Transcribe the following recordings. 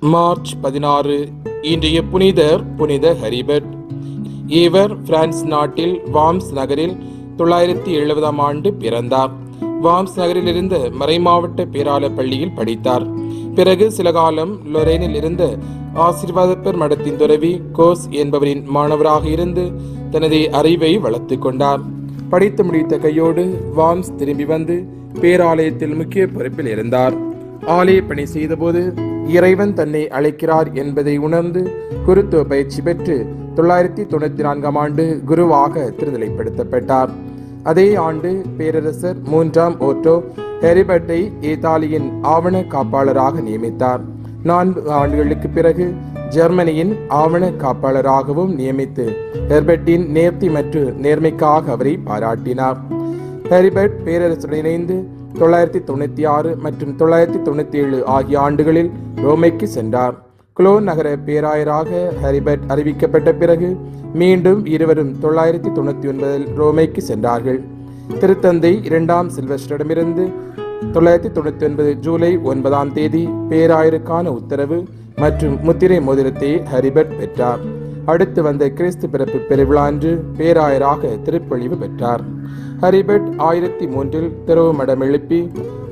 March 16 இன்றைய புனிதர் புனித ஹெரிபர்ட். இவர் பிரான்ஸ் நாட்டில் வாம்ஸ் நகரில் 970 ஆண்டு பிறந்தார். வாம்ஸ் நகரில் இருந்த மறைமாவட்ட பேராலய பள்ளியில் படித்தார். பிறகு சில காலம் லொரேனில் இருந்த ஆசீர்வாதப்பர் மடத்தின் துறவி கோஸ் என்பவரின் மாணவராக இருந்து தனது அறிவை வளர்த்துக் கொண்டார். படித்து முடித்த கையோடு வாம்ஸ் திரும்பி வந்து பேராலயத்தில் முக்கிய பொறுப்பில் இருந்தார். ஆலய பணி செய்தபோது இறைவன் தன்னை அழைக்கிறார் என்பதை உணர்ந்து குருத்துவ பயிற்சி பெற்று 994 ஆண்டு குருவாக திருநிலைப்படுத்தப்பட்டார். அதே ஆண்டு பேரரசர் 3ஆம் ஓட்டோ ஹெரிபர்ட்டை இத்தாலியின் ஆவண காப்பாளராக நியமித்தார். 4 ஆண்டுகளுக்கு பிறகு ஜெர்மனியின் ஆவண காப்பாளராகவும் நியமித்து ஹெர்பர்ட்டின் நேர்த்தி மற்றும் நேர்மைக்காக அவரை பாராட்டினார். ஹெரிபர்ட் பேரரசுடன் இணைந்து 996 மற்றும் 997 ஆகிய ஆண்டுகளில் ரோமைக்கு சென்றார். குலோன் நகர பேராயராக ஹெரிபர்ட் அறிவிக்கப்பட்ட பிறகு மீண்டும் இருவரும் 999 ரோமைக்கு சென்றார்கள். திருத்தந்தை 2ஆம் சில்வஸ்டரிடமிருந்து 999 ஜூலை 9ஆம் தேதி பேராயருக்கான உத்தரவு மற்றும் முத்திரை மோதிரத்தை ஹெரிபர்ட் பெற்றார். அடுத்து வந்த கிறிஸ்து பிறப்பு பெருவிழா அன்று பேராயராக திருப்பொழிவு பெற்றார். ஹெரிபர்ட் 1003 திரவு மடம் எழுப்பி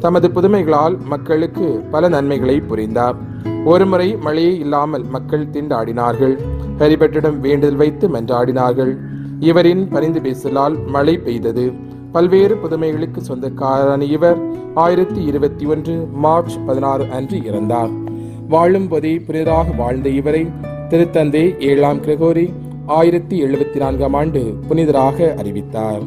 தமது புதுமைகளால் மக்களுக்கு பல நன்மைகளை புரிந்தார். ஒருமுறை மழையே இல்லாமல் மக்கள் திண்டாடினார்கள். ஹெரிபர்ட்டிடம் வேண்டுதல் வைத்து மன்றாடினார்கள். இவரின் பரிந்து பேசலால் மழை பெய்தது. பல்வேறு புதுமைகளுக்கு சொந்தக்காரரான இவர் 1021 மார்ச் 16 அன்று இறந்தார். வாழும் போதே புதிதாக வாழ்ந்த இவரை திருத்தந்தை 7ஆம் கிரகோரி 1074 ஆண்டு புனிதராக அறிவித்தார்.